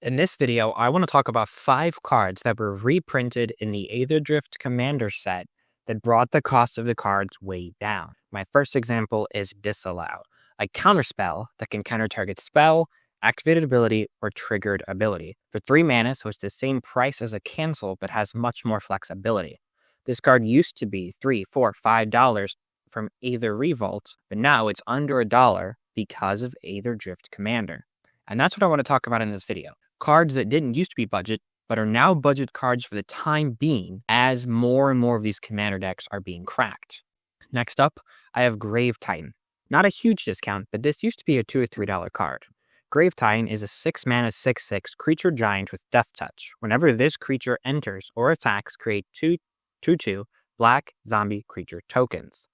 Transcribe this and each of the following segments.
In this video, I want to talk about 5 cards that were reprinted in the Aetherdrift Commander set that brought the cost of the cards way down. My first example is Disallow, a counterspell that can counter target spell, activated ability, or triggered ability. For 3 mana, so it's the same price as a cancel, but has much more flexibility. This card used to be $3, $4, $5 from Aether Revolt, but now it's under $1 because of Aetherdrift Commander. And that's what I want to talk about in this video. Cards that didn't used to be budget, but are now budget cards for the time being as more and more of these commander decks are being cracked. Next up, I have Grave Titan. Not a huge discount, but this used to be a $2 or $3 card. Grave Titan is a 6 mana 6/6 creature giant with Death Touch. Whenever this creature enters or attacks, create 2/2 black zombie creature tokens.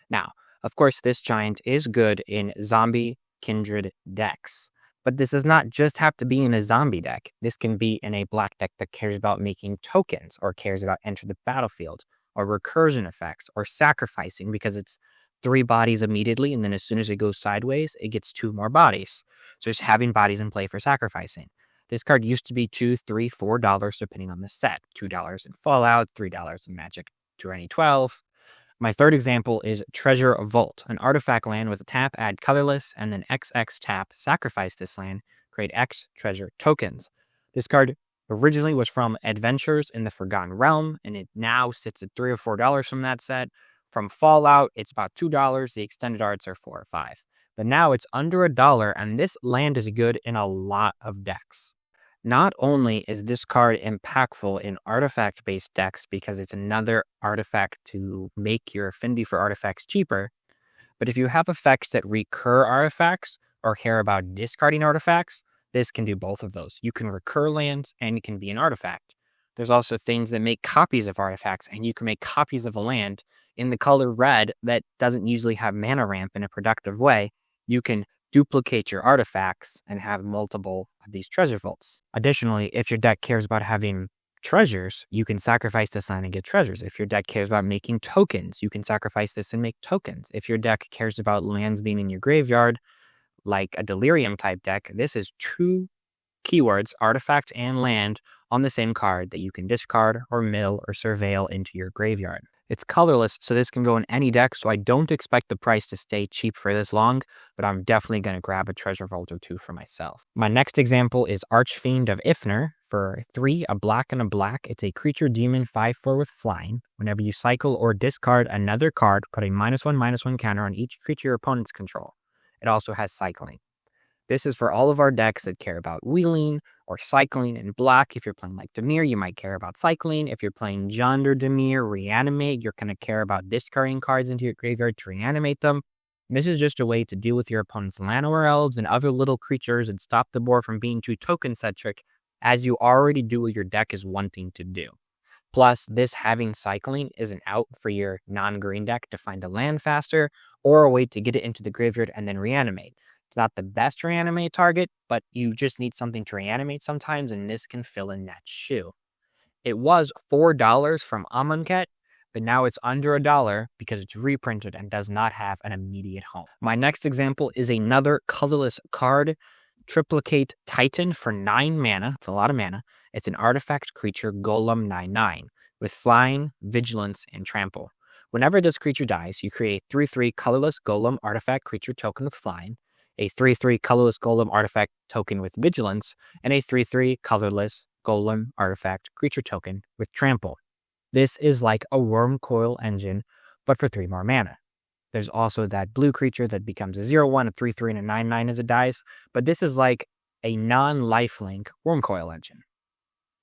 Now, of course, this giant is good in zombie kindred decks. But this does not just have to be in a zombie deck. This can be in a black deck that cares about making tokens or cares about enter the battlefield or recursion effects or sacrificing because it's 3 bodies immediately and then as soon as it goes sideways, it gets 2 more bodies. So just having bodies in play for sacrificing. This card used to be $2, $3, $4 depending on the set. $2 in Fallout, $3 in Magic 2012. My third example is Treasure Vault, an artifact land with a tap, add colorless, and then XX tap, sacrifice this land, create X treasure tokens. This card originally was from Adventures in the Forgotten Realm, and it now sits at $3 or $4 from that set. From Fallout, it's about $2. The extended arts are $4 or $5. But now it's under $1, and this land is good in a lot of decks. Not only is this card impactful in artifact-based decks because it's another artifact to make your affinity for artifacts cheaper, but if you have effects that recur artifacts or care about discarding artifacts, this can do both of those. You can recur lands and you can be an artifact. There's also things that make copies of artifacts, and you can make copies of a land in the color red that doesn't usually have mana ramp in a productive way. You can duplicate your artifacts and have multiple of these treasure vaults. Additionally, if your deck cares about having treasures, you can sacrifice this land and get treasures. If your deck cares about making tokens, you can sacrifice this and make tokens. If your deck cares about lands being in your graveyard, like a Delirium type deck, this is 2 keywords, artifact and land, on the same card that you can discard or mill or surveil into your graveyard. It's colorless, so this can go in any deck, so I don't expect the price to stay cheap for this long, but I'm definitely going to grab a treasure vault or 2 for myself. My next example is Archfiend of Ifnir. For 3, a black and a black, it's a creature demon 5/4 with flying. Whenever you cycle or discard another card, put a -1/-1 counter on each creature your opponents control. It also has cycling. This is for all of our decks that care about wheeling or cycling. In black, if you're playing like Dimir, you might care about cycling. If you're playing Jonder Dimir, Reanimate, you're going to care about discarding cards into your graveyard to reanimate them. This is just a way to deal with your opponent's Llanowar Elves and other little creatures and stop the board from being too token-centric, as you already do what your deck is wanting to do. Plus, this having cycling is an out for your non-green deck to find a land faster, or a way to get it into the graveyard and then reanimate. It's not the best reanimate target, but you just need something to reanimate sometimes, and this can fill in that shoe. It was $4 from Amonkhet, but now it's under $1 because it's reprinted and does not have an immediate home. My next example is another colorless card, Triplicate Titan for 9 mana. It's a lot of mana. It's an artifact creature Golem 9/9 with flying, vigilance, and trample. Whenever this creature dies, you create 3/3 colorless Golem artifact creature token with flying, a 3/3 colorless Golem artifact token with vigilance, and a 3/3 colorless Golem artifact creature token with trample. This is like a Wormcoil engine, but for 3 more mana. There's also that blue creature that becomes a 0/1, a 3/3, and a 9/9 as it dies, but this is like a non-lifelink Wormcoil engine.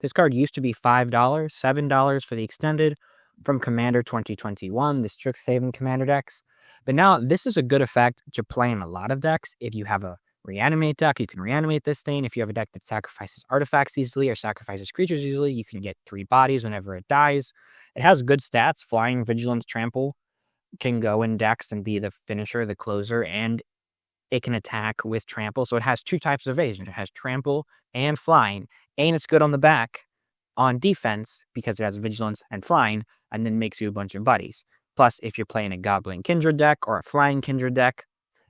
This card used to be $5, $7 for the extended from Commander 2021, the Strixhaven Commander decks. But now this is a good effect to play in a lot of decks. If you have a reanimate deck, you can reanimate this thing. If you have a deck that sacrifices artifacts easily or sacrifices creatures easily, you can get 3 bodies whenever it dies. It has good stats. Flying, Vigilance, Trample can go in decks and be the finisher, the closer, and it can attack with Trample. So it has 2 types of evasion. It has Trample and Flying, and it's good on the back on defense because it has Vigilance and Flying, and then makes you a bunch of buddies. Plus, if you're playing a Goblin Kindred deck or a Flying Kindred deck,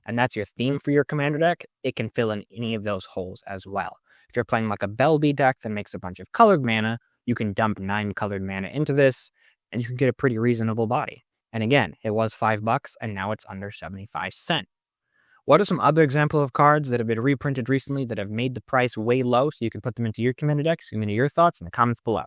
and that's your theme for your commander deck, it can fill in any of those holes as well. If you're playing like a Belby deck that makes a bunch of colored mana, you can dump 9 colored mana into this, and you can get a pretty reasonable body. And again, it was $5, and now it's under 75 cents. What are some other examples of cards that have been reprinted recently that have made the price way low so you can put them into your commander decks? Give me your thoughts in the comments below.